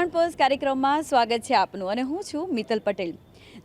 નિર્માણ પર્સ કાર્યક્રમમાં સ્વાગત છે આપનું અને હું છું મિત્તલ પટેલ।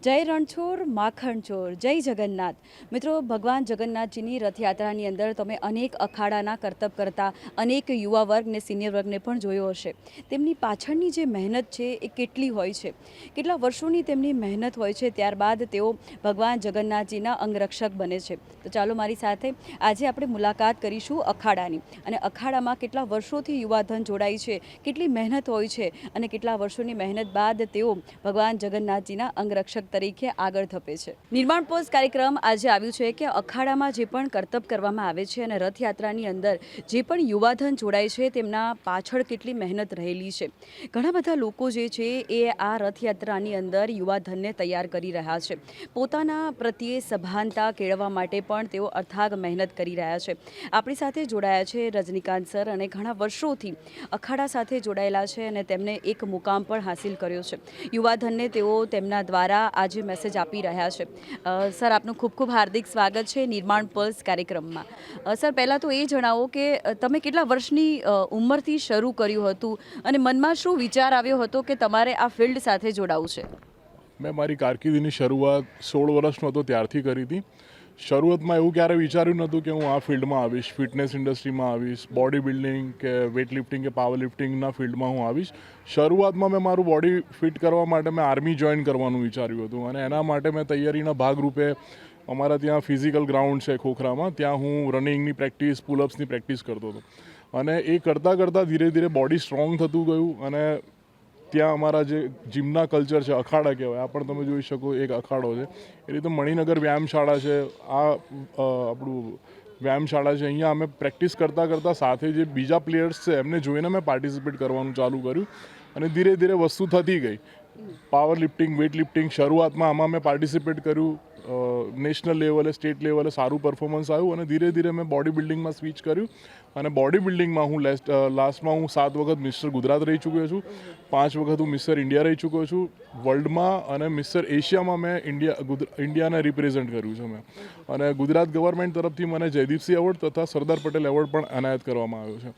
જય રણછોડ માખણ ચોર, જય જગન્નાથ। મિત્રો, ભગવાન જગન્નાથજીની રથયાત્રાની અંદર તમે અનેક અખાડાના કરતબ કરતા અનેક યુવા વર્ગ ને સિનિયર વર્ગને પણ જોયો હશે। તેમની પાછળની જે મહેનત છે એ કેટલી હોય છે, કેટલા વર્ષોની તેમની મહેનત હોય છે, ત્યારબાદ તેઓ ભગવાન જગન્નાથજીના અંગરક્ષક બને છે। તો ચાલો મારી સાથે આજે આપણે મુલાકાત કરીશું અખાડાની, અને અખાડામાં કેટલા વર્ષોથી યુવાધન જોડાય છે, કેટલી મહેનત હોય છે અને કેટલા વર્ષોની મહેનત બાદ તેઓ ભગવાન જગન્નાથજીના અંગરક્ષક તરીકે આગળ ધપે છે। નિર્માણ પોસ્ટ કાર્યક્રમ આજે આવ્યું છે કે અખાડામાં જે પણ કરતબ કરવામાં આવે છે અને રથયાત્રાની અંદર જે પણ યુવાધન જોડાય છે તેમના પાછળ કેટલી મહેનત રહેલી છે। ઘણા બધા લોકો જે છે એ આ રથયાત્રાની અંદર યુવાધનને તૈયાર કરી રહ્યા છે, પોતાના પ્રત્યે સભાનતા કેળવવા માટે પણ તેઓ અથાગ મહેનત કરી રહ્યા છે। આપણી સાથે જોડાયા છે રજનીકાંત સર, અને ઘણા વર્ષોથી અખાડા સાથે જોડાયેલા છે અને તેમને એક મુકામ પણ હાસિલ કર્યો છે। યુવાધનને તેઓ તેમના દ્વારા આજે મેસેજ આપી રહ્યા છે। સર, આપનું ખૂબ ખૂબ હાર્દિક સ્વાગત છે નિર્માણ પર્સ કાર્યક્રમમાં। સર, પહેલાં તો એ જણાવો કે તમે કેટલા વર્ષની ઉંમરથી શરૂ કર્યું હતું અને મનમાં શું વિચાર આવ્યો હતો કે તમારે આ ફિલ્ડ સાથે જોડાવું છે? મેં મારી કારકિર્દીની શરૂઆત 16 વર્ષનો હતો ત્યારથી કરી હતી। શરૂઆતમાં એવું ક્યારે વિચાર્યું નહોતું કે હું આ ફિલ્ડમાં આવીશ, ફિટનેસ ઇન્ડસ્ટ્રીમાં આવીશ, બોડી બિલ્ડિંગ કે વેઇટ લિફ્ટિંગ કે પાવર લિફ્ટિંગના ફિલ્ડમાં હું આવીશ। શરૂઆતમાં મેં મારું બોડી ફિટ કરવા માટે મેં આર્મી જોઈન કરવાનું વિચાર્યું હતું, અને એના માટે મેં તૈયારીના ભાગરૂપે અમારા ત્યાં ફિઝિકલ ગ્રાઉન્ડ છે ખોખરામાં, ત્યાં હું રનિંગની પ્રેક્ટિસ, પુલઅપ્સની પ્રેક્ટિસ કરતો હતો, અને એ કરતાં કરતાં ધીરે ધીરે બોડી સ્ટ્રોંગ થતું ગયું। અને ત્યાં અમારા જે જીમના કલ્ચર છે, અખાડા કહેવાય, આ પણ તમે જોઈ શકો એક અખાડો છે, એ રીતે મણિનગર વ્યાયામશાળા છે, આ આપણું વ્યાયામશાળા છે, અહીંયા અમે પ્રેક્ટિસ કરતાં કરતાં સાથે જે બીજા પ્લેયર્સ છે એમને જોઈને મેં પાર્ટિસિપેટ કરવાનું ચાલુ કર્યું, અને ધીરે ધીરે વસ્તુ થતી ગઈ। પાવર લિફ્ટિંગ, વેઇટ લિફ્ટિંગ, શરૂઆતમાં આમાં મેં પાર્ટિસિપેટ કર્યું, નેશનલ લેવલે, સ્ટેટ લેવલે સારું પરફોર્મન્સ આવ્યું, અને ધીરે ધીરે મેં બોડી બિલ્ડિંગમાં સ્વિચ કર્યું, અને બોડી બિલ્ડિંગમાં હું લાસ્ટમાં હું 7 વખત મિસ્ટર ગુજરાત રહી ચૂક્યો છું, 5 વખત હું મિસ્ટર ઇન્ડિયા રહી ચૂક્યો છું વર્લ્ડમાં, અને મિસ્ટર એશિયામાં મેં ઇન્ડિયાને રિપ્રેઝેન્ટ કર્યું છે મેં, અને ગુજરાત ગવર્મેન્ટ તરફથી મને જયદીપસિંહ એવોર્ડ તથા સરદાર પટેલ એવોર્ડ પણ એનાયત કરવામાં આવ્યો છે।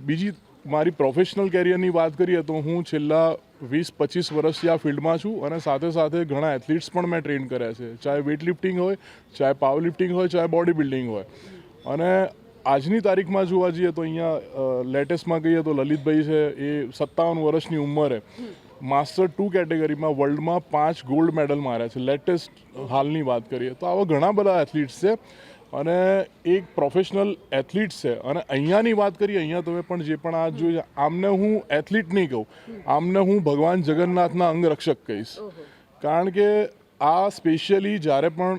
બીજી મારી પ્રોફેશનલ કેરિયરની વાત કરીએ તો હું છેલ્લા 20-25 વર્ષથી આ ફિલ્ડમાં છું, અને સાથે સાથે ઘણા એથ્લીટ્સ પણ મેં ટ્રેન કર્યા છે, ચાહે વેઇટ લિફ્ટિંગ હોય, ચાહે પાવર લિફ્ટિંગ હોય, ચાહે બોડી બિલ્ડિંગ હોય। અને આજની તારીખમાં જોવા જઈએ તો અહીંયા લેટેસ્ટમાં કહીએ તો લલિતભાઈ છે, એ 57 વર્ષની ઉંમરે માસ્ટર 2 કેટેગરીમાં વર્લ્ડમાં 5 ગોલ્ડ મેડલ માર્યા છે, લેટેસ્ટ હાલની વાત કરીએ તો। આવા ઘણા બધા એથ્લીટ્સ છે, અને એક પ્રોફેશનલ એથ્લીટ છે। અને અહીંયાની વાત કરીએ, અહીંયા તમે પણ જે પણ આ જોઈ, આમને હું એથ્લીટ નહીં કહું, આમને હું ભગવાન જગન્નાથના અંગરક્ષક કહીશ, કારણ કે આ સ્પેશિયલી જ્યારે પણ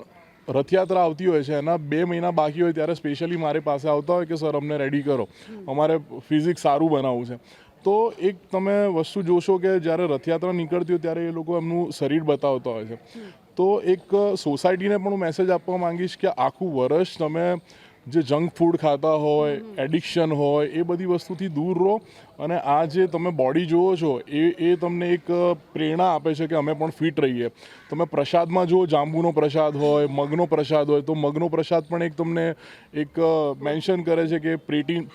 રથયાત્રા આવતી હોય છે એના 2 મહિના બાકી હોય ત્યારે સ્પેશિયલી મારી પાસે આવતા હોય કે સર અમને રેડી કરો, અમારે ફિઝિક્સ સારું બનાવવું છે। તો એક તમે વસ્તુ જોશો કે જ્યારે રથયાત્રા નીકળતી હોય ત્યારે એ લોકો એમનું શરીર બતાવતા હોય છે। તો એક સોસાયટીને પણ હું મેસેજ આપવા માંગીશ કે આખું વર્ષ તમે જે જંક ફૂડ ખાતા હોય, એડિક્શન હોય, એ બધી વસ્તુથી દૂર રહો, અને આ જે તમે બોડી જુઓ છો એ તમને એક પ્રેરણા આપે છે કે અમે પણ ફિટ રહીએ। તમે પ્રસાદમાં જુઓ, જાંબુનો પ્રસાદ હોય, મગનો પ્રસાદ હોય, તો મગનો પ્રસાદ પણ એક તમને એક મેન્શન કરે છે કે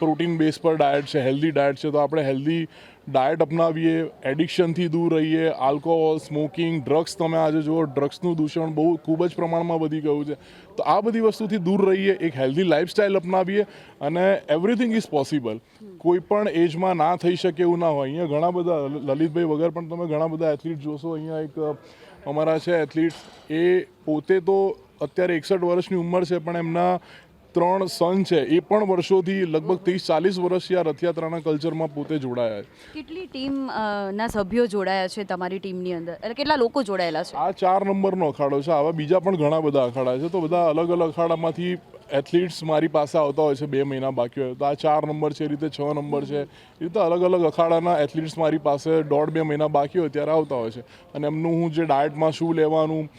પ્રોટીન બેઝ પર ડાયટ છે, હેલ્ધી ડાયટ છે, તો આપણે હેલ્ધી ડાયટ અપનાવીએ, એડિક્શનથી દૂર રહીએ। આલ્કોહોલ, સ્મોકિંગ, ડ્રગ્સ, તમે આજે જુઓ ડ્રગ્સનું દૂષણ ખૂબ જ પ્રમાણમાં વધી ગયું છે, તો આ બધી વસ્તુથી દૂર રહીએ, એક હેલ્ધી લાઇફસ્ટાઇલ અપનાવીએ, અને એવરીથિંગ ઇઝ પોસિબલ। કોઈ પણ એજમાં ના થઈ શકે એવું ના હોય। અહીંયા ઘણા બધા લલિતભાઈ વગર પણ તમે ઘણા બધા એથ્લીટ જોશો। અહીંયા એક અમારા છે એથ્લીટ્સ, એ પોતે તો અત્યારે 61 વર્ષની ઉંમર છે, પણ એમના 3 સન છે, એ પણ વર્ષોથી લગભગ 30-40 વર્ષથી આ રથયાત્રાના કલ્ચરમાં પોતે જોડાયા છે। કેટલી ટીમ ના સભ્યો જોડાયા છે તમારી ટીમની અંદર, એટલે કેટલા લોકો જોડાયેલા છે? આ 4 નંબરનો અખાડો છે, આવા બીજા પણ ઘણા બધા અખાડા છે, તો બધા અલગ અલગ અખાડામાંથી એથ્લીટ્સ મારી પાસે આવતા હોય છે 2 મહિના બાકી હોય તો। આ 4 નંબર છે, એ રીતે 6 નંબર છે, એ રીતે અલગ અલગ અખાડાના એથ્લીટ્સ મારી પાસે 1.5-2 મહિના બાકી હોય ત્યારે આવતા હોય છે, અને એમનું હું જે ડાયટમાં શું લેવાનું,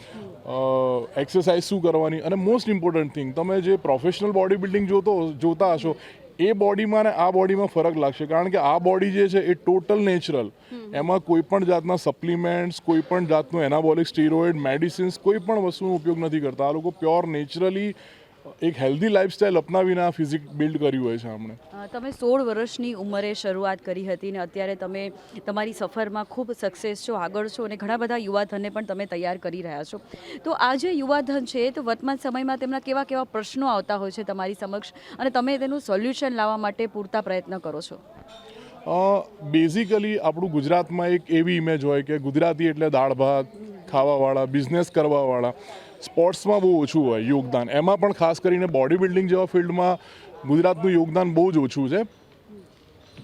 એક્સરસાઇઝ શું કરવાની, અને મોસ્ટ ઇમ્પોર્ટન્ટ થિંગ, તમે જે પ્રોફેશનલ બોડી બિલ્ડિંગ જોતા હશો એ બોડીમાં ને આ બોડીમાં ફરક લાગશે, કારણ કે આ બોડી જે છે એ ટોટલ નેચરલ, એમાં કોઈ પણ જાતના સપ્લિમેન્ટ્સ, કોઈ પણ જાતનું એનાબોલિક સ્ટીરોઇડ, મેડિસિન્સ, કોઈ પણ વસ્તુનો ઉપયોગ નથી કરતા। આ લોકો પ્યોર નેચરલી એક હેલ્ધી લાઈફસ્ટાઈલ અપનાવીને આ ફિઝિક બિલ્ડ કર્યું હોય છે આપણે. તમે 16 વર્ષની ઉંમરે શરૂઆત કરી હતી ને અત્યારે તમે તમારી સફરમાં ખૂબ સક્સેસ છો, આગળ છો અને ઘણા બધા યુવાધનને પણ તમે તૈયાર કરી રહ્યા છો. તો આ જે યુવાધન છે તો વર્તમાન સમયમાં તેમના કેવા કેવા પ્રશ્નો આવતા હોય છે તમારી સમક્ષ અને તમે તેનું સોલ્યુશન લાવવા માટે પૂરતા પ્રયત્ન કરો છો? બેઝિકલી આપણું ગુજરાતમાં એક એવી ઇમેજ હોય કે ગુજરાતી એટલે દાળ ભાત ખાવાવાળા, બિઝનેસ કરવાવાળા. સ્પોર્ટ્સમાં બહુ ઓછું હોય યોગદાન, એમાં પણ ખાસ કરીને બોડી બિલ્ડિંગ જેવા ફિલ્ડમાં ગુજરાતનું યોગદાન બહુ જ ઓછું છે.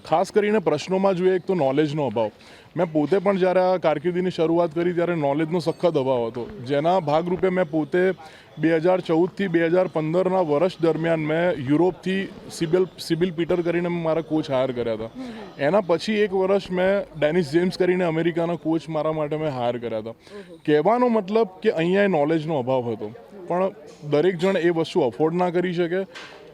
ખાસ કરીને પ્રશ્નોમાં જોઈએ એક તો નોલેજનો અભાવ. મેં પોતે પણ જ્યારે આ કારકિર્દીની શરૂઆત કરી ત્યારે નોલેજનો સખત અભાવ હતો, જેના ભાગરૂપે મેં પોતે 2014થી 2015ના વર્ષ દરમિયાન મેં યુરોપથી સિબિલ પીટર કરીને મારા કોચ હાયર કર્યા હતા. એના પછી એક વર્ષ મેં ડેનિસ જેમ્સ કરીને અમેરિકાના કોચ મારા માટે મેં હાયર કર્યા હતા. કહેવાનો મતલબ કે અહીંયા નોલેજનો અભાવ હતો, પણ દરેક જણ એ વસ્તુ અફોર્ડ ના કરી શકે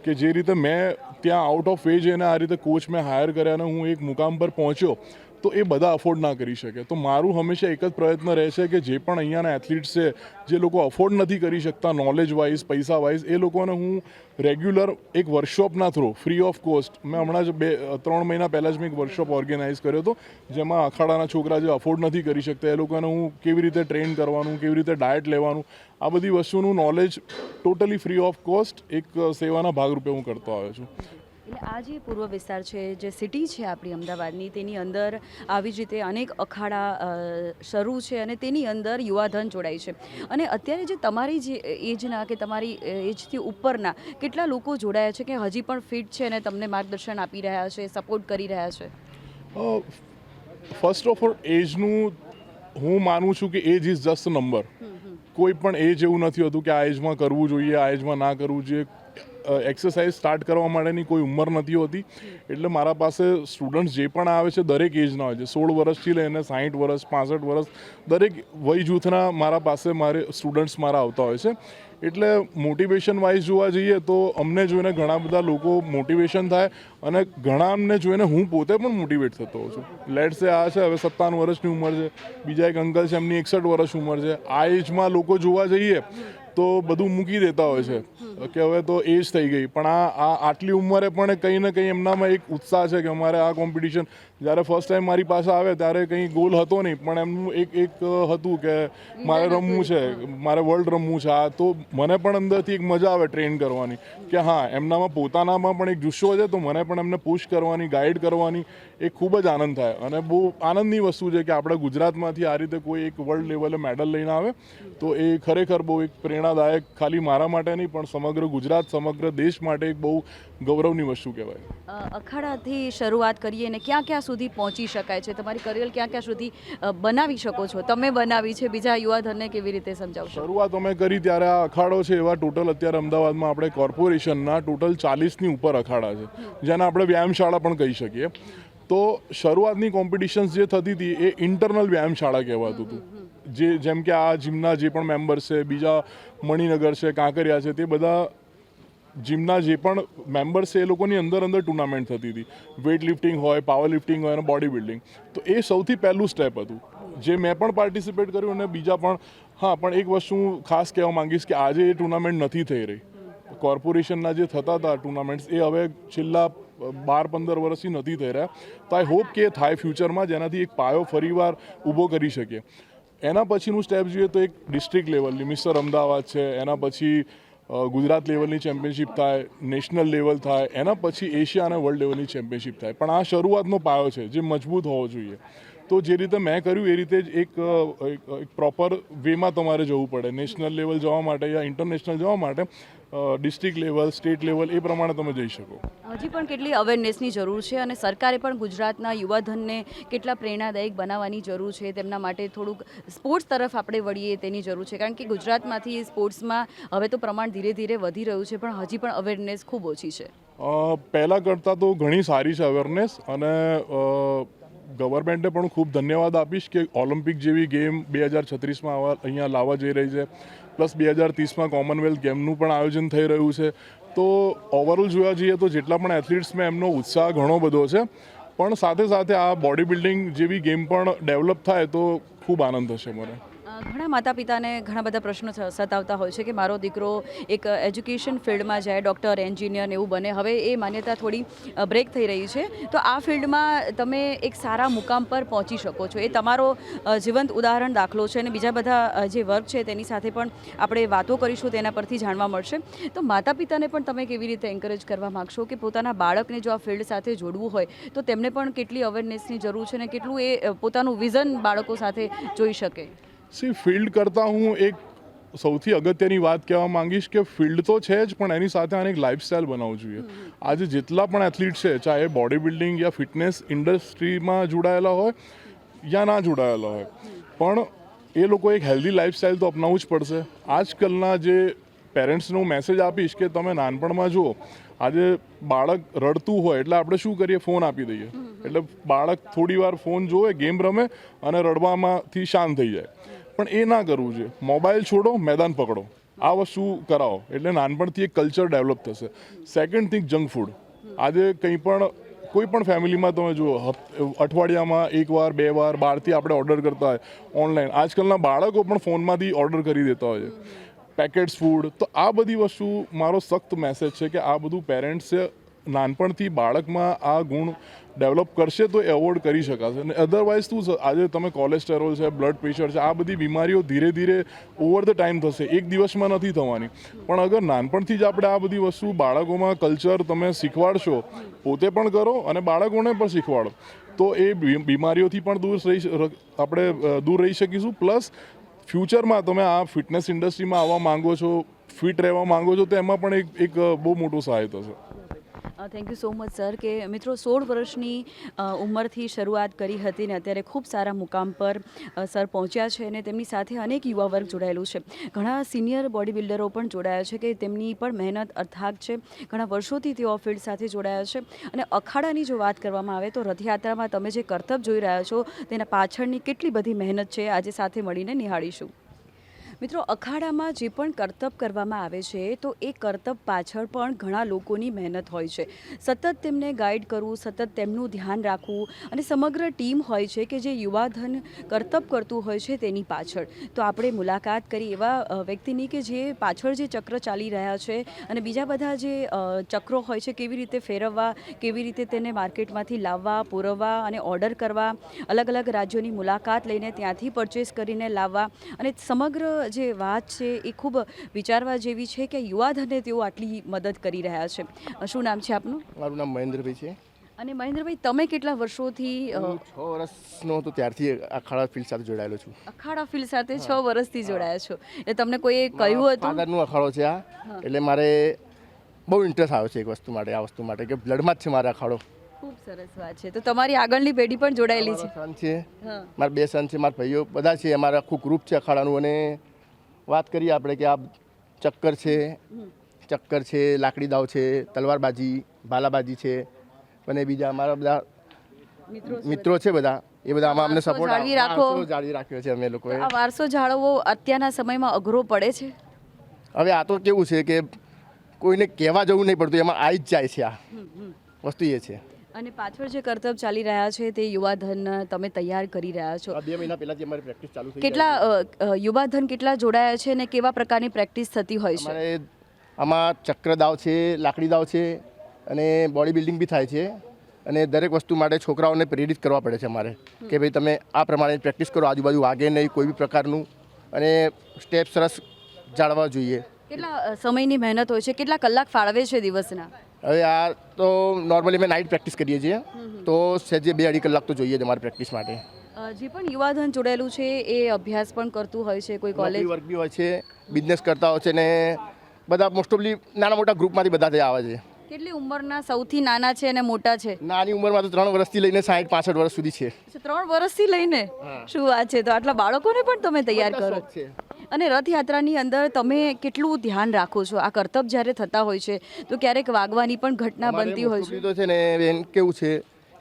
કે જે રીતે મેં ત્યાં આઉટ ઓફ વે જઈને આ રીતે કોચ મેં હાયર કર્યા અને હું એક મુકામ પર પહોંચ્યો, તો એ બધા અફોર્ડ ના કરી શકે. તો મારું હંમેશા એક જ પ્રયત્ન રહે છે કે જે પણ અહીંયાના એથ્લીટ્સ છે જે લોકો અફોર્ડ નથી કરી શકતા નોલેજ વાઇઝ, પૈસા વાઇઝ, એ લોકોને હું રેગ્યુલર એક વર્કશોપના થ્રુ ફ્રી ઓફ કોસ્ટ, મેં હમણાં જ 3 મહિના પહેલાં જ મેં એક વર્કશોપ ઓર્ગેનાઇઝ કર્યો હતો જેમાં અખાડાના છોકરા જે અફોર્ડ નથી કરી શકતા એ લોકોને હું કેવી રીતે ટ્રેન કરવાનું, કેવી રીતે ડાયટ લેવાનું, આ બધી વસ્તુનું knowledge totally free of cost એક સેવાના ભાગરૂપે હું કરતો આવ્યો છું. એટલે આ જે પૂર્વ વિસ્તાર છે, જે સિટી છે આપણી અમદાવાદની, તેની અંદર આવી જ રીતે અનેક અખાડા શરૂ છે અને તેની અંદર યુવાધન જોડાય છે. અને અત્યારે જે તમારી જે એજના કે તમારી એજથી ઉપરના કેટલા લોકો જોડાયા છે કે હજી પણ ફિટ છે અને તમને માર્ગદર્શન આપી રહ્યા છે, સપોર્ટ કરી રહ્યા છે? ફર્સ્ટ ઓફ ઓલ એજનું હું માનું છું કે એજ ઇઝ જસ્ટ નંબર. કોઈ પણ એજ એવું નથી હોતું કે આ એજમાં કરવું જોઈએ, આ એજમાં ના કરવું જોઈએ. એક્સરસાઇઝ સ્ટાર્ટ કરવા માટેની કોઈ ઉંમર નથી હોતી. એટલે મારા પાસે સ્ટુડન્ટ્સ જે પણ આવે છે દરેક એજના હોય છે, 16 વર્ષથી લઈને 60 વર્ષ, 65 વર્ષ, દરેક વય જૂથના મારા પાસે સ્ટુડન્ટ્સ મારા આવતા હોય છે. એટલે મોટિવેશન વાઇઝ જોવા જઈએ તો અમને જોઈને ઘણા બધા લોકો મોટિવેશન થાય અને ઘણાને જોઈને હું પોતે પણ મોટિવેટ થતો હોઉં છું. લેટ્સ સે આ છે હવે 57 વર્ષની ઉંમર છે, બીજા એક અંકલ છે એમની 61 વર્ષ ઉંમર છે. આ એજમાં લોકો જોવા જઈએ તો બધું મૂકી દેતા હોય છે કે હવે તો એજ થઈ ગઈ, પણ આ આટલી ઉંમરે પણ કંઈ ને કંઈ એમનામાં એક ઉત્સાહ છે કે અમારે આ કોમ્પિટિશન, જ્યારે ફર્સ્ટ ટાઈમ મારી પાસે આવે ત્યારે કંઈ ગોલ હતો નહીં, પણ એમનું એક હતું કે મારે રમવું છે, મારે વર્લ્ડ રમવું છે. આ તો મને પણ અંદરથી એક મજા આવે ટ્રેન કરવાની કે હા એમનામાં પોતાનામાં પણ એક જુસ્સો છે, તો મને પણ એમને પુશ કરવાની, ગાઈડ કરવાની એક ખૂબ જ આનંદ થાય. અને બહુ આનંદની વસ્તુ છે કે આપણે ગુજરાતમાંથી આ રીતે કોઈ એક વર્લ્ડ લેવલે મેડલ લઈને આવે તો એ ખરેખર બહુ એક પ્રેરણાદાયક, ખાલી મારા માટે નહીં પણ સમગ્ર ગુજરાત, સમગ્ર દેશ માટે એક બહુ ગૌરવની વસ્તુ કહેવાય. અખાડાથી શરૂઆત કરીએ અને ક્યાં ક્યાં સુધી પહોંચી શકાય છે? તમારી કરિયર ક્યાં ક્યાં સુધી બનાવી શકો છો? તમે બનાવી છે, બીજા યુવાધનને કેવી રીતે સમજાવશો? શરૂઆત અમે કરી ત્યારે આ અખાડો છે એવા ટોટલ અત્યારે અમદાવાદમાં આપણે કોર્પોરેશનના ટોટલ 40ની ઉપર અખાડા છે, જેને આપણે વ્યાયામશાળા પણ કહી શકીએ. તો શરૂઆતની કોમ્પિટિશન્સ જે થતી હતી એ ઇન્ટરનલ વ્યાયામશાળા કહેવાતું હતું. જેમ કે આ જીમના જે પણ મેમ્બર્સ છે, બીજા મણિનગર છે, કાંકરિયા છે, તે બધા જીમના જે પણ મેમ્બર્સ છે એ લોકોની અંદર ટુર્નામેન્ટ થતી હતી. વેઇટ લિફ્ટિંગ હોય, પાવર લિફ્ટિંગ હોય અને બોડી બિલ્ડિંગ. તો એ સૌથી પહેલું સ્ટેપ હતું જે મેં પણ પાર્ટિસિપેટ કર્યું અને બીજા પણ. હા, પણ એક વસ્તુ હું ખાસ કહેવા માંગીશ કે આજે એ ટુર્નામેન્ટ નથી થઈ રહી. કોર્પોરેશનના જે થતા હતા ટુર્નામેન્ટ્સ એ હવે છેલ્લા 12-15 વર્ષથી નથી થઈ રહ્યા. તો આઈ હોપ કે થાય ફ્યુચરમાં, જેનાથી એક પાયો ફરીવાર ઊભો કરી શકીએ. એના પછીનું સ્ટેપ જોઈએ તો એક ડિસ્ટ્રિક્ટ લેવલની મિસ્ટર અમદાવાદ છે, એના પછી ગુજરાત લેવલની ચેમ્પિયનશિપ થાય, નેશનલ લેવલ થાય, એના પછી એશિયા અને વર્લ્ડ લેવલની ચેમ્પિયનશિપ થાય. પણ આ શરૂઆતનો પાયો છે જે મજબૂત હોવો જોઈએ. તો જે રીતે મેં કર્યું એ રીતે જ એક પ્રોપર વેમાં તમારે જવું પડે. નેશનલ લેવલ જવા માટે યા ઇન્ટરનેશનલ જવા માટે ડિસ્ટ્રિક્ટ લેવલ, સ્ટેટ લેવલ એ પ્રમાણે તમે જઈ શકો. હજી પણ કેટલી અવેરનેસની જરૂર છે અને સરકારે પણ ગુજરાતના યુવાધનને કેટલા પ્રેરણાદાયક બનાવવાની જરૂર છે. તેમના માટે થોડુંક સ્પોર્ટ્સ તરફ આપણે વળીએ તેની જરૂર છે, કારણ કે ગુજરાતમાંથી સ્પોર્ટ્સમાં હવે તો પ્રમાણ ધીરે ધીરે વધી રહ્યું છે, પણ હજી પણ અવેરનેસ ખૂબ ઓછી છે. પહેલાં કરતાં તો ઘણી સારી છે અવેરનેસ, અને ગવર્મેન્ટે પણ ખૂબ ધન્યવાદ આપીશ કે ઓલિમ્પિક જેવી ગેમ 2036માં અહીંયા લાવવા જઈ રહી છે, પ્લસ 2030માં કોમનવેલ્થ ગેમનું પણ આયોજન થઈ રહ્યું છે. તો ઓવરઓલ જોવા જઈએ તો જેટલા પણ એથ્લીટ્સમાં એમનો ઉત્સાહ ઘણો બધો છે, પણ સાથે સાથે આ બોડી બિલ્ડિંગ જેવી ગેમ પણ ડેવલપ થાય તો ખૂબ આનંદ થશે મને. ઘણા માતા પિતાને ઘણા બધા પ્રશ્નો સતાવતા હોય છે કે મારો દીકરો એક એજ્યુકેશન ફિલ્ડમાં જાય, ડૉક્ટર, એન્જિનિયર એવું બને. હવે એ માન્યતા થોડી બ્રેક થઈ રહી છે. તો આ ફિલ્ડમાં તમે એક સારા મુકામ પર પહોંચી શકો છો. એ તમારો જીવંત ઉદાહરણ દાખલો છે અને બીજા બધા જે વર્ગ છે તેની સાથે પણ આપણે વાતો કરીશું, તેના પરથી જાણવા મળશે. તો માતા પિતાને પણ તમે કેવી રીતે એન્કરેજ કરવા માગશો કે પોતાના બાળકને જો આ ફિલ્ડ સાથે જોડવું હોય તો તેમને પણ કેટલી અવેરનેસની જરૂર છે અને કેટલું એ પોતાનું વિઝન બાળકો સાથે જોઈ શકે? ફિલ્ડ કરતાં હું એક સૌથી અગત્યની વાત કહેવા માંગીશ કે ફિલ્ડ તો છે જ, પણ એની સાથે આને એક લાઇફસ્ટાઇલ બનાવવું જોઈએ. આજે જેટલા પણ એથ્લીટ છે, ચાહે બોડી બિલ્ડિંગ યા ફિટનેસ ઇન્ડસ્ટ્રીમાં જોડાયેલા હોય યા ના જોડાયેલા હોય, પણ એ લોકો એક હેલ્ધી લાઇફસ્ટાઇલ તો અપનાવવું જ પડશે. આજકાલના જે પેરેન્ટ્સને હું મેસેજ આપીશ કે તમે નાનપણમાં જુઓ, આજે બાળક રડતું હોય એટલે આપણે શું કરીએ, ફોન આપી દઈએ. એટલે બાળક થોડી વાર ફોન જોવે, ગેમ રમે અને રડવામાંથી શાંત થઈ જાય. પણ એ ના કરવું જોઈએ. મોબાઈલ છોડો, મેદાન પકડો, આ વસ્તુ કરાવો એટલે નાનપણથી એક કલ્ચર ડેવલપ થશે. Second thing, junk food. આજે કોઈ પણ ફેમિલીમાં તમે જુઓ, અઠવાડિયામાં 1 વાર 2 વાર બહારથી આપણે ઓર્ડર કરતા હોય ઓનલાઈન. આજકાલના બાળકો પણ ફોનમાંથી ઓર્ડર કરી દેતા હોય છે પેકેટ્સ ફૂડ. તો આ બધી વસ્તુ, મારો સખ્ત મેસેજ છે કે આ બધું પેરેન્ટ્સે નાનપણથી બાળકમાં આ ગુણ ડેવલપ કરશે તો એવોર્ડ કરી શકાશે. અને અધરવાઇઝ શું છે, આજે તમે કોલેસ્ટેરોલ છે, બ્લડ પ્રેશર છે, આ બધી બીમારીઓ ધીરે ધીરે ઓવર ધ ટાઈમ થશે, એક દિવસમાં નથી થવાની. પણ અગર નાનપણથી જ આપણે આ બધી વસ્તુ બાળકોમાં કલ્ચર તમે શીખવાડશો, પોતે પણ કરો અને બાળકોને પણ શીખવાડો, તો એ બીમારીઓથી પણ આપણે દૂર રહી શકીશું. પ્લસ ફ્યુચરમાં તમે આ ફિટનેસ ઇન્ડસ્ટ્રીમાં આવવા માંગો છો, ફિટ રહેવા માંગો છો, તો એમાં પણ એક બહુ મોટું સહાય થશે. Thank you so much sir કે મિત્રો 16 વર્ષની ઉંમરથી શરૂઆત કરી હતી ને અત્યારે ખૂબ સારા મુકામ પર સર પહોંચ્યા છે અને તેમની સાથે અનેક યુવા વર્ગ જોડાયેલું છે. ઘણા સિનિયર બોડી બિલ્ડરો પણ જોડાયા છે કે તેમની પણ મહેનત અથાગ છે. ઘણા વર્ષોથી તેઓ ફિલ્ડ સાથે જોડાયા છે. અને અખાડાની જો વાત કરવામાં આવે તો રથયાત્રામાં તમે જે કરતબ જોઈ રહ્યા છો તેના પાછળની કેટલી બધી મહેનત છે આજે સાથે મળીને નિહાળીશું. મિત્રો, અખાડામાં જે પણ કરતબ કરવામાં આવે છે તો એ કરતબ પાછળ પણ ઘણા લોકોની મહેનત હોય છે. સતત તેમને ગાઈડ કરવું, સતત તેમનું ધ્યાન રાખવું અને સમગ્ર ટીમ હોય છે કે જે યુવાધન કરતબ કરતું હોય છે તેની પાછળ. તો આપણે મુલાકાત કરી એવા વ્યક્તિની કે જે પાછળ જે ચક્ર ચાલી રહ્યા છે અને બીજા બધા જે ચક્રો હોય છે કેવી રીતે ફેરવવા, કેવી રીતે તેને માર્કેટમાંથી લાવવા, પુરવવા અને ઓર્ડર કરવા, અલગ અલગ રાજ્યોની મુલાકાત લઈને ત્યાંથી પરચેસ કરીને લાવવા, અને સમગ્ર જે વાત છે એ ખૂબ વિચારવા જેવી છે કે યુવાધનને તેઓ આટલી મદદ કરી રહ્યા છે. શું નામ છે આપનું? મારું નામ મહેન્દ્રભાઈ છે. અને મહેન્દ્રભાઈ, તમે કેટલા વર્ષોથી? 6 વર્ષનો હતો ત્યારથી અખાડા ફિલ્ડ સાથે જોડાયેલો છું. અખાડા ફિલ્ડ સાથે 6 વર્ષથી જોડાયા છો. એટલે તમને કોઈએ કહ્યું હતું? ફાધરનો અખાડો છે આ, એટલે મારે બહુ ઇન્ટરેસ્ટ આવ્યો છે આ વસ્તુ માટે કે બ્લડમાં જ છે મારા અખાડો. ખૂબ સરસ વાત છે. તો તમારી આગળની પેઢી પણ જોડાયેલી છે? સન છે, મારા 2 સન છે, મારા ભાઈઓ બધા છે, અમારા આખું ગ્રુપ છે અખાડાનું. અને વાત કરીએ આપણે કે આ ચક્કર છે, લાકડી દાવ છે, તલવારબાજી, ભાલાબાજી છે, અને બીજા અમારા બધા મિત્રો છે બધા, એ બધા આમાં અમને સપોર્ટ જાળવી રાખ્યો છે અમે લોકોએ. આ વારસો જાળવવો અત્યારના સમયમાં અઘરો પડે છે? હવે આ તો કેવું છે કે કોઈને કહેવા જવું નહીં પડતું, એમાં આવી જ જાય છે. આ વસ્તુ એ છે. અને પાછળ જે કરતબ ચાલી રહ્યા છે તે યુવાધન તમે તૈયાર કરી રહ્યા છો. 2 મહિના પહેલા જે અમારી પ્રેક્ટિસ ચાલુ થઈ. કેટલા યુવાધન કેટલા જોડાયા છે અને કેવા પ્રકારની પ્રેક્ટિસ થતી હોય છે? અમારે આમાં ચક્ર દાવ છે, લાકડી દાવ છે, અને બોડી બિલ્ડિંગ બી થાય છે. અને દરેક વસ્તુ માટે છોકરાઓને પ્રેરિત કરવા પડે છે અમારે કે ભાઈ તમે આ પ્રમાણે પ્રેક્ટિસ કરો, આજુબાજુ વાગે નહીં કોઈ બી પ્રકારનું, અને સ્ટેપ સરસ જાળવવા જોઈએ. કેટલા સમયની મહેનત હોય છે? કેટલા કલાક ફાળવે છે દિવસના? હવે આ તો નોર્મલી અમે નાઇટ પ્રેક્ટિસ કરીએ છીએ, તો સહેજે 2-2.5 કલાક તો જોઈએ જ અમારી પ્રેક્ટિસ માટે. જે પણ યુવાધન જોડાયેલું છે એ અભ્યાસ પણ કરતું હોય છે, કોઈ કોલેજ વર્ક બી હોય છે, બિઝનેસ કરતા હોય છે, ને બધા મોસ્ટ ઓફલી નાના મોટા ગ્રુપમાંથી બધા ત્યાં આવે છે. કેટલી ઉંમરના સૌથી નાના છે અને મોટા છે? નાની ઉંમરમાં તો 3 વર્ષથી લઈને 60-65 વર્ષ સુધી છે. 3 વર્ષથી લઈને? શું વાત છે! તો આટલા બાળકોને પણ તમે તૈયાર કરો છો. અને રથયાત્રાની અંદર તમે કેટલું ધ્યાન રાખો છો? આ કરતબ જ્યારે થતા હોય છે તો ક્યારેક વાગવાની પણ ઘટના બનતી હોય છે. તો છે ને એમ કેવું છે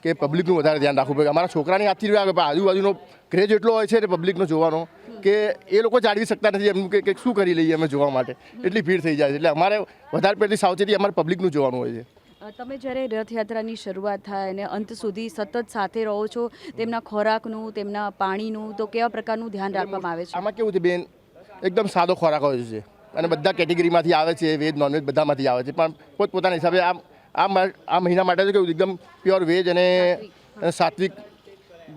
કે પબ્લિકનું વધારે ધ્યાન રાખવું પડે. અમારા છોકરાની હાથથી આજુબાજુનો ક્રેઝ એટલો હોય છે ને પબ્લિકનો જોવાનો કે એ લોકો જાળવી શકતા નથી એમનું કે શું કરી લઈએ અમે જોવા માટે, એટલી ભીડ થઈ જાય છે. એટલે અમારે વધારે પડતી સાવચેતી અમારે પબ્લિકનું જોવાનું હોય છે. તમે જ્યારે રથયાત્રાની શરૂઆત થાય અને અંત સુધી સતત સાથે રહો છો, તેમના ખોરાકનું, તેમના પાણીનું, તો કેવા પ્રકારનું ધ્યાન રાખવામાં આવે છે? આમાં કેવું છે બેન, એકદમ સાદો ખોરાક હોય છે અને બધા કેટેગરીમાંથી આવે છે, વેજ નોનવેજ બધામાંથી આવે છે, પણ પોતપોતાના હિસાબે આ મહિના માટે તો કેવું એકદમ પ્યોર વેજ અને સાત્વિક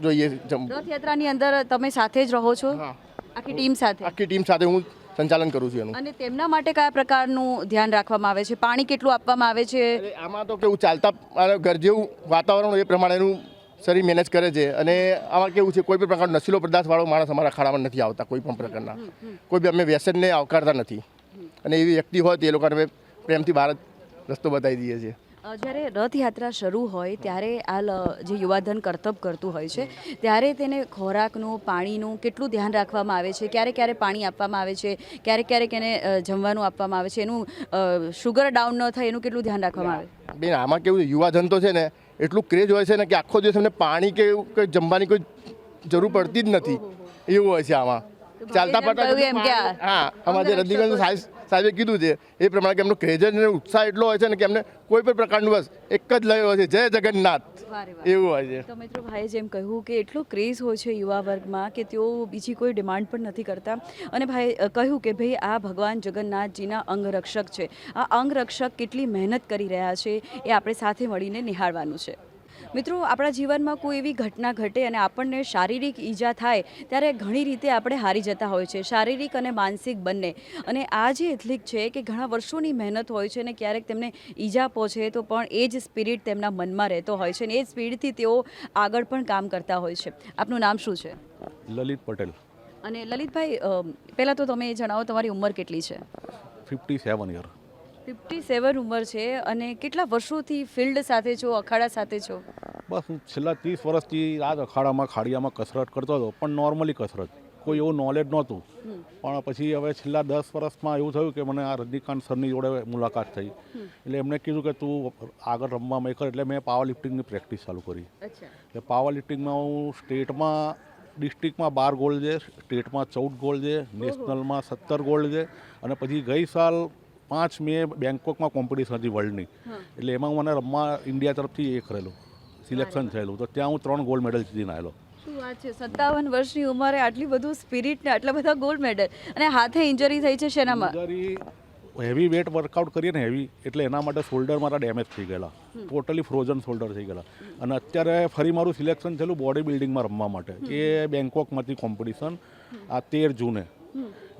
જોઈએ. રથયાત્રાની અંદર તમે સાથે જ રહો છો, હા, આખી ટીમ સાથે? આખી ટીમ સાથે હું સંચાલન કરું છું એનું. અને તેમના માટે કયા પ્રકારનું ધ્યાન રાખવામાં આવે છે? પાણી કેટલું આપવામાં આવે છે? એટલે આમાં તો કેવું ચાલતા ઘર જેવું વાતાવરણ હોય એ પ્રમાણેનું શરીર મેનેજ કરે છે. અને આમાં કેવું છે, કોઈ પણ પ્રકારનો નશીલો પદાર્થવાળો માણસ અમારા ખાડામાં નથી આવતા, કોઈ પણ પ્રકારના. કોઈ બી અમે વ્યસનને આવકારતા નથી. અને એવી વ્યક્તિ હોય તો એ લોકોને અમે પ્રેમથી બહાર રસ્તો બતાવી દઈએ છીએ. જ્યારે રથયાત્રા શરૂ હોય ત્યારે જે યુવાધન કરતબ કરતું હોય છે, ત્યારે તેને ખોરાકનું, પાણીનું કેટલું ધ્યાન રાખવામાં આવે છે? ક્યારે ક્યારે પાણી આપવામાં આવે છે, ક્યારેક એને જમવાનું આપવામાં આવે છે, એનું શુગર ડાઉન ન થાય એનું કેટલું ધ્યાન રાખવામાં આવે? બેન, આમાં કેવું છે, યુવાધન તો છે ને એટલું ક્રેઝ હોય છે ને કે આખો દિવસ એમને પાણી કે એવું કંઈ જમવાની કોઈ જરૂર પડતી જ નથી, એવું હોય છે આમાં. ચાલતા પડતા હા, અમારે જે રજનીકાંત સાહેબે કીધું છે એ પ્રમાણે કે એમનો ક્રેઝ અને ઉત્સાહ એટલો હોય છે ને કે એમને કોઈ પણ પ્રકારનું બસ એક જ લય હોય છે, જય જગન્નાથ, એવું હોય છે. તો મિત્રો, ભાઈએ જેમ કહ્યું કે એટલો ક્રેઝ હોય છે યુવા વર્ગમાં કે તેઓ બીજી કોઈ ડિમાન્ડ પણ નથી કરતા. અને ભાઈ કહ્યું કે ભાઈ આ ભગવાન જગન્નાથજીના અંગરક્ષક છે. આ અંગરક્ષક કેટલી મહેનત કરી રહ્યા છે એ આપણે સાથે મળીને નિહાળવાનું છે. મિત્રો, આપણા જીવનમાં કોઈ એવી ઘટના ઘટે અને આપણને શારીરિક ઈજા થાય ત્યારે ઘણી રીતે આપણે હારી જતા હોય છે, શારીરિક અને માનસિક બંને. અને આ જે એથ્લીટ છે કે ઘણા વર્ષોની મહેનત હોય છે અને ક્યારેક તેમને ઈજા પહોંચે તો પણ એ જ સ્પિરિટ તેમના મનમાં રહેતો હોય છે અને એ જ સ્પીડથી તેઓ આગળ પણ કામ કરતા હોય છે. આપનું નામ શું છે? લલિત પટેલ. અને લલિતભાઈ, પહેલાં તો તમે એ જણાવો, તમારી ઉંમર કેટલી છે? 57 યર. 57 ઉંમર છે. અને કેટલા વર્ષોથી ફિલ્ડ સાથે છો, અખાડા સાથે છો? બસ હું છેલ્લા 30 વર્ષથી આ જ અખાડામાં ખાડિયામાં કસરત કરતો હતો, પણ નોર્મલી કસરત, કોઈ એવું નોલેજ નહોતું. પણ પછી હવે છેલ્લા 10 વર્ષમાં એવું થયું કે મને આ રજનીકાંત સરની જોડે મુલાકાત થઈ. એટલે એમને કીધું કે તું આગળ રમવામાં કર, એટલે મેં પાવર લિફ્ટિંગની પ્રેક્ટિસ ચાલુ કરી. એટલે પાવર લિફ્ટિંગમાં હું સ્ટેટમાં, ડિસ્ટ્રિક્ટમાં 12 ગોલ્ડ છે, સ્ટેટમાં 14 ગોલ્ડ છે, નેશનલમાં 17 ગોલ્ડ છે. અને પછી ગઈ સાલ 5 મે બેંકોકમાં કોમ્પિટિશન હતી વર્લ્ડની, એટલે એમાં મને રમવા ઇન્ડિયા તરફથી એ કરેલું, સિલેક્શન થયેલું. તો ત્યાં હું 3 ગોલ્ડ મેડલ જીતીને આવેલો. શું વાત છે! 57 વર્ષની ઉંમરે આટલી બધું સ્પિરિટ ને આટલા બધા ગોલ્ડ મેડલ. અને હાથે ઇન્જરી થઈ છે શેનામાં? ઇન્જરી હેવી વેટ વર્કઆઉટ કરીએ ને હેવી, એટલે એના માટે શોલ્ડર મારા ડેમેજ થઈ ગયેલા, ટોટલી ફ્રોઝન શોલ્ડર થઈ ગયેલા. અને અત્યારે ફરી મારું સિલેક્શન થયેલું બોડી બિલ્ડિંગમાં રમવા માટે, એ બેંકોકમાંથી કોમ્પિટિશન, આ 13 જૂને.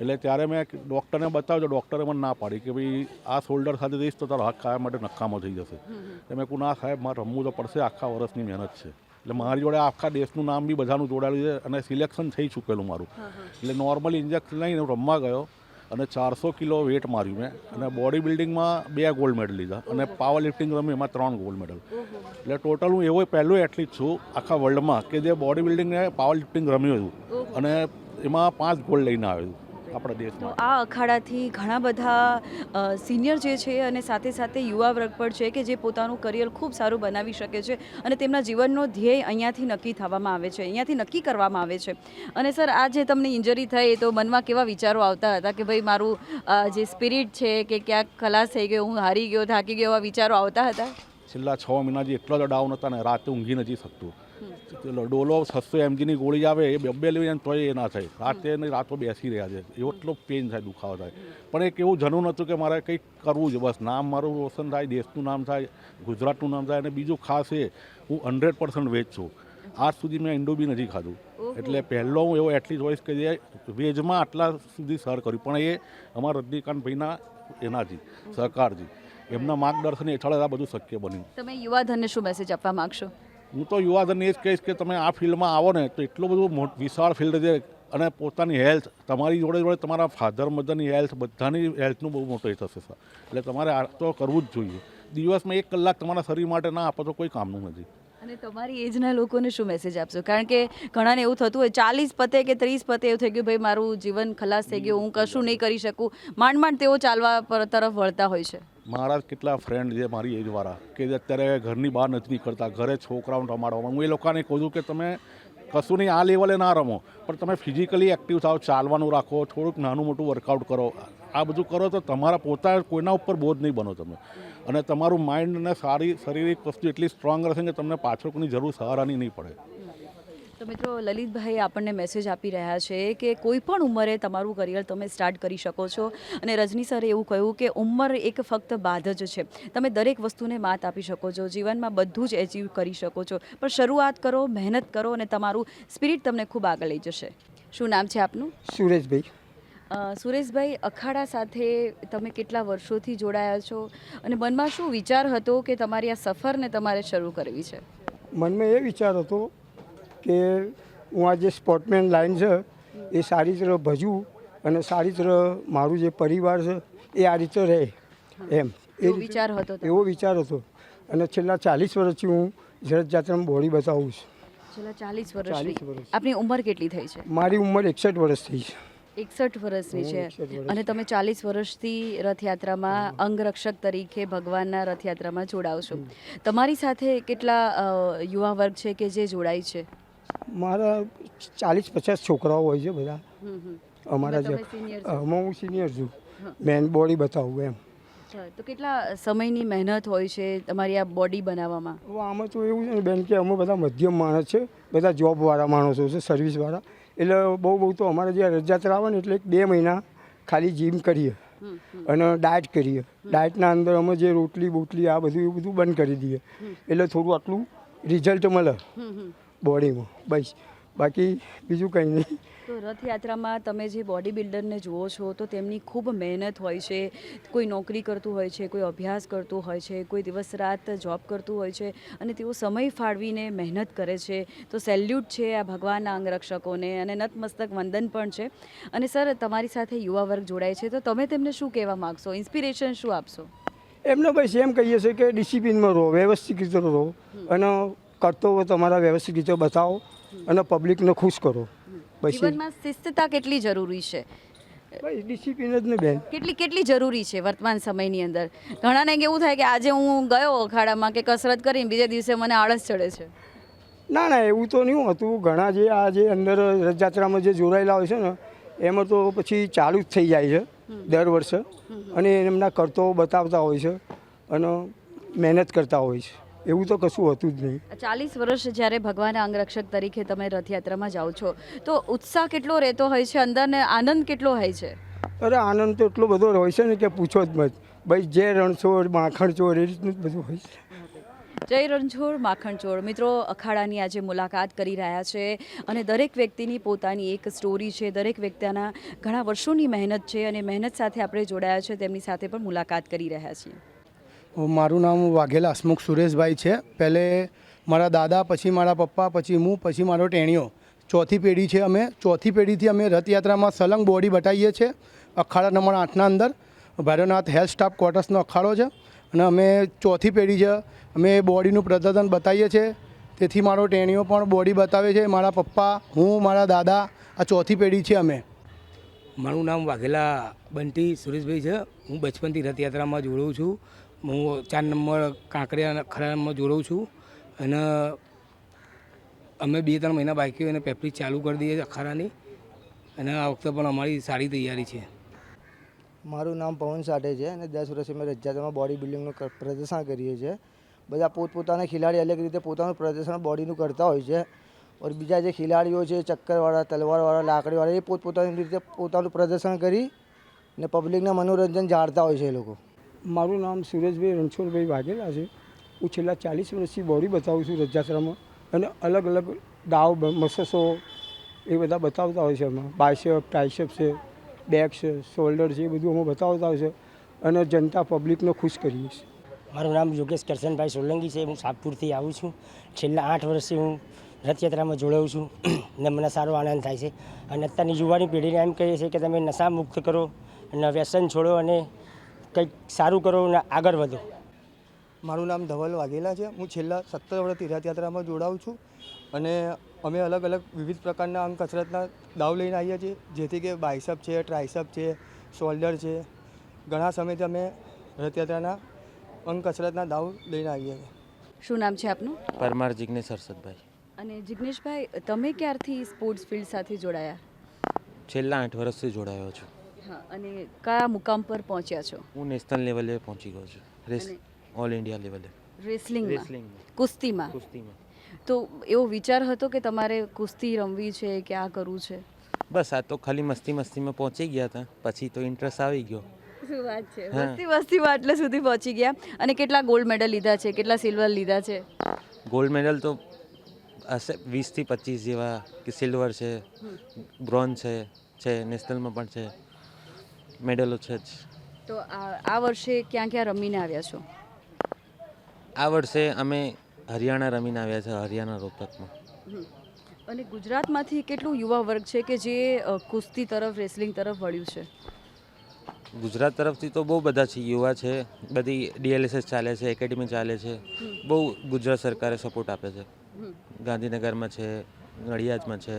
એટલે ત્યારે મેં ડૉક્ટરને બતાવ્યો, ડૉક્ટરે મને ના પાડી કે ભાઈ આ શોલ્ડર સાથે જઈશ તો તારો હાથ કાયમ માટે નકામો થઈ જશે. એટલે મેં કહું ના સાહેબ, મારે રમવું તો પડશે, આખા વર્ષની મહેનત છે. એટલે મારી જોડે આખા દેશનું નામ બી બધાનું જોડાયેલું છે અને સિલેક્શન થઈ ચૂકેલું મારું. એટલે નોર્મલ ઇન્જેક્શન લઈને રમવા ગયો અને 400 કિલો વેટ માર્યું મેં. અને બોડી બિલ્ડિંગમાં 2 ગોલ્ડ મેડલ લીધા અને પાવર લિફ્ટિંગ રમ્યું એમાં 3 ગોલ્ડ મેડલ. એટલે ટોટલ હું એવો પહેલો એથ્લીટ છું આખા વર્લ્ડમાં કે જે બોડી બિલ્ડિંગ અને પાવર લિફ્ટિંગ રમ્યું હતું અને એમાં 5 ગોલ્ડ લઈને આવ્યું આપણા તો દેશમાં. આ અખાડાથી ઘણા બધા સિનિયર જે છે અને સાથે સાથે યુવા વર્ગ પણ છે કે જે પોતાનું કરિયર ખૂબ સારું બનાવી શકે છે અને તેમના જીવનનો ધ્યેય અહીંયાથી નક્કી થવામાં આવે છે, અહીંયાથી નક્કી કરવામાં આવે છે. અને સર, આ જે તમને ઇન્જરી થઈ તો મનમાં કેવા વિચારો આવતા હતા કે ભાઈ મારું જે સ્પિરિટ છે કે ક્યાંક ખલાસ થઈ ગયો, હું હારી ગયો, થાકી ગયો, એવા વિચારો આવતા હતા? છેલ્લા 6 મહિનાથી એટલો જ ડાઉન હતા ને, રાતે ઊંઘી નથી શકતું. ડોલો 600 mgની ગોળી આવે એ 2 લઈને તોય એ ના થાય. રાતો બેસી રહ્યા છે, એટલો પેઇન થાય, દુખાવો થાય. પણ એક એવું જનૂન હતું કે મારે કંઈક કરવું છે, બસ નામ મારું રોશન થાય, દેશનું નામ થાય, ગુજરાતનું નામ થાય. અને બીજું ખાસ એ, હું 100% વેજ છું. આજ સુધી મેં ઈંડો બી નથી ખાધું. એટલે પહેલો હું એવો એથ્લીટ હોઈશ કે જે વેજમાં આટલા સુધી સર કર્યું. પણ એ અમારા રજનીકાંતભાઈના એનાથી સહકારથી, એમના માર્ગદર્શન હેઠળ આ બધું શક્ય બન્યું. તમે યુવાધનને શું મેસેજ આપવા માગશો? હું તો યુવાધનને એ જ કહીશ કે તમે આ ફિલ્ડમાં આવો ને તો એટલું બધું વિશાળ ફિલ્ડ છે અને પોતાની હેલ્થ, તમારી જોડે જોડે તમારા ફાધર મધરની હેલ્થ, બધાની હેલ્થનું બહુ મોટો એ થશે સર. એટલે તમારે આ તો કરવું જ જોઈએ. દિવસમાં 1 કલાક તમારા શરીર માટે ના આપો તો કોઈ કામનું નથી. અને તમારી એજના લોકોને શું મેસેજ આપશો? કારણ કે ઘણાને એવું થતું હોય 40 પતે કે 30 પતે એવું થઈ ગયું ભાઈ મારું જીવન ખલાસ થઈ ગયું, હું કશું નહીં કરી શકું, માંડ તેઓ ચાલવા તરફ વળતા હોય છે. મારા કેટલા ફ્રેન્ડ છે મારી એજવાળા કે જે અત્યારે ઘરની બહાર નથી નીકળતા, ઘરે છોકરાઓને રમાડવામાં. હું એ લોકોને કહું છું કે તમે કશું નહીં, આ લેવલે ના રમો, પણ તમે ફિઝિકલી એક્ટિવ થાઓ, ચાલવાનું રાખો, થોડુંક નાનું મોટું વર્કઆઉટ કરો, આ બધું કરો તો તમારા પોતા કોઈના ઉપર બોજ નહીં બનો તમે, અને તમારું માઇન્ડ અને શારીરિક વસ્તુ એટલી સ્ટ્રોંગ રહેશે કે તમને પાછળ કોઈની જરૂર સહારાની નહીં પડે. તો મિત્રો, લલિતભાઈ આપણને મેસેજ આપી રહ્યા છે કે કોઈ પણ ઉંમરે તમારું કરિયર તમે સ્ટાર્ટ કરી શકો છો, અને રજની સરે એવું કહ્યું કે ઉંમર એક ફક્ત બાધ જ છે, તમે દરેક વસ્તુને માત આપી શકો છો, જીવનમાં બધું જ એચીવ કરી શકો છો, પણ શરૂઆત કરો, મહેનત કરો, અને તમારું સ્પિરિટ તમને ખૂબ આગળ લઈ જશે. શું નામ છે આપનું? સુરેશભાઈ. સુરેશભાઈ, અખાડા સાથે તમે કેટલા વર્ષોથી જોડાયા છો, અને મનમાં શું વિચાર હતો કે તમારી આ સફરને તમારે શરૂ કરવી છે? મનમાં એ વિચાર હતો કે હું આ જે સ્પોર્ટમેન લાઈન છે એ સારી તરહ ભજવું, અને સારી તરહ મારું જે પરિવાર છે એ આ રીતે રહે, એમ એવો વિચાર હતો તમારો? એવો વિચાર હતો. અને છેલ્લા 40 વર્ષથી હું રથયાત્રામાં બોડી બતાવું છું. છેલ્લા 40 40 વર્ષથી. વર્ષ. આપની ઉંમર કેટલી થઈ છે? મારી ઉંમર 61 વર્ષ થઈ છે. 61 વર્ષની છે, 61 વર્ષ. અને તમે 40 વર્ષથી રથયાત્રામાં અંગરક્ષક તરીકે ભગવાનના રથયાત્રામાં જોડાવ છો. તમારી સાથે કેટલા યુવા વર્ગ છે કે જે જોડાય છે? મારા 40-50 છોકરાઓ હોય છે બધા અમારા જે. તમે senior છો? હું સિનિયર છું, મેન બોડી બતાવું એમ. તો કેટલા સમયની મહેનત હોય છે તમારી આ બોડી બનાવવામાં? હવે આમાં તો એવું છે ને બેન કે અમે બધા મધ્યમ માણસ છે, બધા જોબવાળા માણસો છે, સર્વિસવાળા, એટલે બહુ તો અમારે જે રથયાત્રા આવે ને એટલે 2 મહિના ખાલી જીમ કરીએ અને ડાયટ કરીએ. ડાયટના અંદર અમે જે રોટલી બોટલી આ બધું એ બધું બંધ કરી દઈએ, એટલે થોડું આટલું રિઝલ્ટ મળે બોડીમાં, બસ. બાકી બીજું કંઈ નહીં. તો રથયાત્રામાં તમે જે બોડી બિલ્ડરને જુઓ છો તો તેમની ખૂબ મહેનત હોય છે, કોઈ નોકરી કરતું હોય છે, કોઈ અભ્યાસ કરતું હોય છે, કોઈ દિવસ રાત જોબ કરતું હોય છે, અને તેઓ સમય ફાળવીને મહેનત કરે છે. તો સેલ્યુટ છે આ ભગવાનના અંગરક્ષકોને, અને નતમસ્તક વંદન પણ છે. અને સર, તમારી સાથે યુવા વર્ગ જોડાય છે, તો તમે તેમને શું કહેવા માગશો, ઇન્સ્પિરેશન શું આપશો? એમને બસ એમ કહીએ છીએ કે ડિસિપ્લિનમાં રહો, વ્યવસ્થિત રીતે રહો, અને કર્તવ્ય તમારા વ્યવસ્થિત રીતે બતાવો, અને પબ્લિકને ખુશ કરો. બસ જીવનમાં શિસ્તતા કેટલી જરૂરી છે? બસ ડિસિપ્લિન જ ને બેન. કેટલી જરૂરી છે વર્તમાન સમયની અંદર? ઘણાને એવું થાય કે આજે હું ગયો અખાડામાં કે કસરત કરીને બીજે દિવસે મને આળસ ચડે છે. ના ના, એવું તો નહીં હોતું. ઘણા જે આ જે અંદર રથયાત્રામાં જે જોડાયેલા હોય છે ને એમાં તો પછી ચાલુ જ થઈ જાય છે દર વર્ષે, અને એમના કર્તવ્યો બતાવતા હોય છે અને મહેનત કરતા હોય છે. એવું તો કશું હોતું જ નહીં. 40 વર્ષ જ્યારે ભગવાનના અંગરક્ષક તરીકે તમે રથયાત્રામાં જાઓ છો તો ઉત્સાહ કેટલો રહેતો હોય છે અંદર, ને આનંદ કેટલો હોય છે? અરે આનંદ તો એટલો બધો હોય છે ને કે પૂછો જ મત. ભાઈ જે રણછોડ માખણચોર એ રીતનું જ બધું હોય છે. જય રણછોડ માખણચોડ. મિત્રો, અખાડાની આજે મુલાકાત કરી રહ્યા છે, અને દરેક વ્યક્તિની પોતાની એક સ્ટોરી છે, દરેક વ્યક્તિના ઘણા વર્ષોની મહેનત છે, અને મહેનત સાથે આપણે જોડાયા છે, તેમની સાથે પણ મુલાકાત કરી રહ્યા છીએ. મારું નામ વાઘેલા હસમુખ સુરેશભાઈ છે. પહેલે મારા દાદા, પછી મારા પપ્પા, પછી હું, પછી મારો ટેણીઓ, ચોથી પેઢી છે અમે. ચોથી પેઢીથી અમે રથયાત્રામાં સલંગ બોડી બતાવીએ છીએ. અખાડા નંબર 8ના અંદર ભૈરવનાથ હેલ્થ સ્ટાફ ક્વાર્ટર્સનો અખાડો છે, અને અમે ચોથી પેઢી છે. અમે બોડીનું પ્રદર્શન બતાવીએ છીએ, તેથી મારો ટેણીઓ પણ બોડી બતાવે છે. મારા પપ્પા, હું, મારા દાદા, આ ચોથી પેઢી છે અમે. મારું નામ વાઘેલા બંટી સુરેશભાઈ છે. હું બચપનથી રથયાત્રામાં જોડાઉં છું. હું 4 નંબર કાંકરિયા અખાડામાં જોડાઉં છું, અને અમે 2-3 મહિના બાકી અને પ્રેક્ટિસ ચાલુ કરી દઈએ છીએ અખાડાની, અને આ વખતે પણ અમારી સારી તૈયારી છે. મારું નામ પવન સાઠે છે, અને 10 વર્ષથી અમે રથયાત્રામાં બોડી બિલ્ડિંગનું પ્રદર્શન કરીએ છીએ. બધા પોતપોતાના ખેલાડી અલગ રીતે પોતાનું પ્રદર્શન બોડીનું કરતા હોય છે, और બીજા જે ખેલાડીઓ છે ચક્કરવાળા, તલવારવાળા, લાકડીવાળા, એ પોતપોતાની રીતે પોતાનું પ્રદર્શન કરી ને પબ્લિકના મનોરંજન જાળતા હોય છે એ લોકો. મારું નામ સુરેશભાઈ રણછોડભાઈ વાઘેલા છે. હું છેલ્લા 40 વર્ષથી બોડી બતાવું છું રથયાત્રામાં, અને અલગ અલગ દાવ મસસો એ બધા બતાવતા હોય છે. એમાં બાયસેપ, ટ્રાયસેપ છે, બેક છે, શોલ્ડર છે, એ બધું અમે બતાવતા હોય છે, અને જનતા પબ્લિકને ખુશ કરીએ છીએ. મારું નામ યોગેશ કરશનભાઈ સોલંકી છે. હું સાતપુરથી આવું છું. છેલ્લા 8 વર્ષથી હું રથયાત્રામાં જોડાઉં છું, ને મને સારો આનંદ થાય છે. અને અત્યારની યુવાની પેઢીને એમ કહીએ છીએ કે તમે નશા મુક્ત કરો, અને વ્યસન છોડો, અને કંઈક સારું કરો અને આગળ વધો. મારું નામ ધવલ વાઘેલા છે. હું છેલ્લા 17 વર્ષથી રથયાત્રામાં જોડાઉં છું, અને અમે અલગ અલગ વિવિધ પ્રકારના અંગ કસરતના દાવ લઈને આવીએ છીએ, જેથી કે બાયસેપ છે, ટ્રાયસેપ છે, શોલ્ડર છે. ઘણા સમયથી અમે રથયાત્રાના અંગ કસરતના દાવ લઈને આવીએ છીએ. શું નામ છે આપનું? પરમાર જિગ્નેશ હર્ષદભાઈ. અને જિગ્નેશભાઈ, તમે ક્યારથી સ્પોર્ટ્સ ફિલ્ડ સાથે જોડાયા? છેલ્લા 8 વર્ષથી જોડાયો છું. હા, અને કયા મુકામ પર પહોંચ્યા છો? હું નેશનલ લેવલે પહોંચી ગયો છું. અને? ઓલ ઇન્ડિયા લેવલે રેસલિંગમાં, રેસલિંગમાં, કુસ્તીમાં. કુસ્તીમાં. તો એવો વિચાર હતો કે તમારે કુસ્તી રમવી છે કે આ કરવું છે? બસ આ તો ખાલી મસ્તીમાં પહોંચી ગયા હતા, પછી તો ઇન્ટરેસ્ટ આવી ગયો. શું વાત છે, હા. વસ્તીમાં આટલે સુધી પહોંચી ગયા. અને કેટલા ગોલ્ડ મેડલ લીધા છે, કેટલા સિલ્વર લીધા છે? ગોલ્ડ મેડલ તો હશે 20 થી 25 જેવા, કે સિલ્વર છે, બ્રોન્ઝ છે, નેશનલમાં પણ છે, મેડલો છે જ. તો આ વર્ષે ક્યાં ક્યાં રમીને આવ્યા છો? આ વર્ષે અમે હરિયાણા રમીને આવ્યા છે, હરિયાણા રોહતકમાં. અને ગુજરાતમાંથી કેટલું યુવા વર્ગ છે કે જે કુસ્તી તરફ, રેસલિંગ તરફ વળ્યું છે? ગુજરાત તરફથી તો બહુ બધા છે, યુવા છે, બધી DLSS ચાલે છે, એકેડમી ચાલે છે, બહુ ગુજરાત સરકારે સપોર્ટ આપે છે. ગાંધીનગરમાં છે, નડિયાદમાં છે,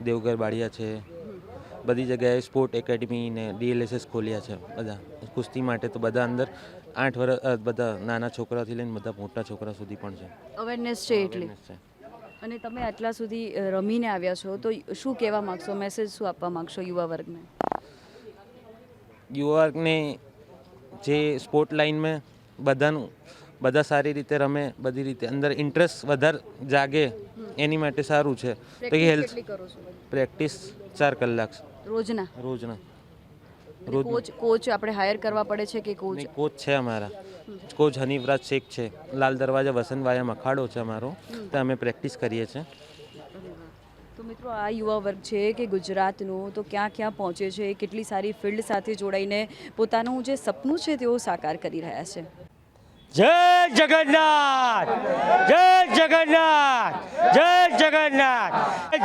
દેવગઢ બાળિયા છે, બધી જગ્યાએ સ્પોર્ટ એકેડમી ને DLSS ખોલ્યા છે બધા કુસ્તી માટે. તો બધા અંદર 8 વર્ષ, બધા નાના છોકરાથી લઈને બધા મોટા છોકરા સુધી પણ છે. અવેરનેસ છે એટલી. Awareness છે. અને તમે આટલા સુધી રમીને આવ્યા છો, તો શું કહેવા માગશો, મેસેજ શું આપવા માગશો યુવા વર્ગને? યુવા વર્ગને જે સ્પોર્ટ લાઇનમાં બધા સારી રીતે રમે, બધી રીતે અંદર ઇન્ટરેસ્ટ વધારે જાગે, એની માટે સારું છે. તો કે હેલ્થ પ્રેક્ટિસ 4 કલાક રોજના? રોજના. કોચ આપણે હાયર કરવા પડે છે કે કોચ? કોચ છે અમારા, કોચ હનીફરાજ શેખ છે. લાલ દરવાજા વસંતવાયા અખાડો છે અમારો, તો અમે પ્રેક્ટિસ કરીએ છીએ. તો મિત્રો, આ યુવા વર્ગ છે કે ગુજરાતનું, તો ક્યાં ક્યાં પહોંચે છે, કેટલી સારી ફિલ્ડ સાથે જોડાઈને પોતાનું જે સપનું છે તેઓ સાકાર કરી રહ્યા છે. જય જગન્નાથ, જય જગન્નાથ, જય જગન્નાથ,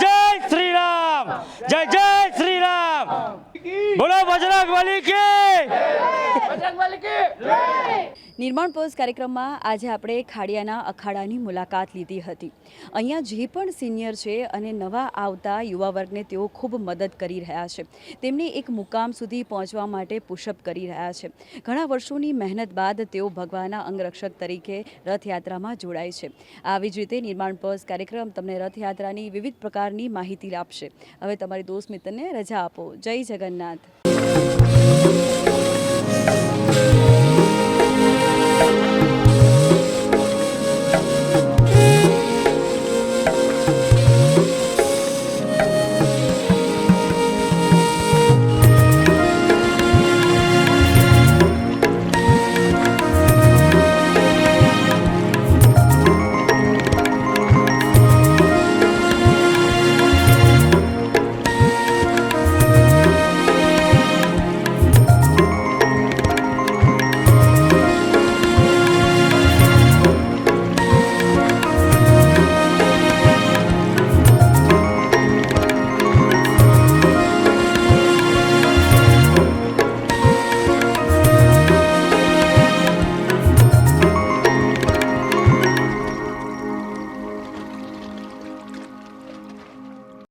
જય શ્રી રામ, જય જય શ્રી રામ. બોલો બજરંગબલી કી. નિર્માણ પોસ્ટ કાર્યક્રમમાં આજે આપણે ખાડિયાના અખાડાની મુલાકાત લીધી હતી. અહીંયા જે પણ સિનિયર છે અને નવા આવતા યુવા વર્ગને તેઓ ખૂબ મદદ કરી રહ્યા છે. તેમને એક મુકામ સુધી પહોંચવા માટે પુશઅપ કરી રહ્યા છે. ઘણા વર્ષોની મહેનત બાદ તેઓ ભગવાનના અંગરક્ષક તરીકે રથયાત્રામાં જોડાય છે. આવી જ રીતે નિર્માણ પોસ્ટ કાર્યક્રમ તમને રથયાત્રાની વિવિધ પ્રકારની માહિતી આપશે. હવે તમારી દોસ્ત મિત્રને રજા આપો. જય જગન્નાથ.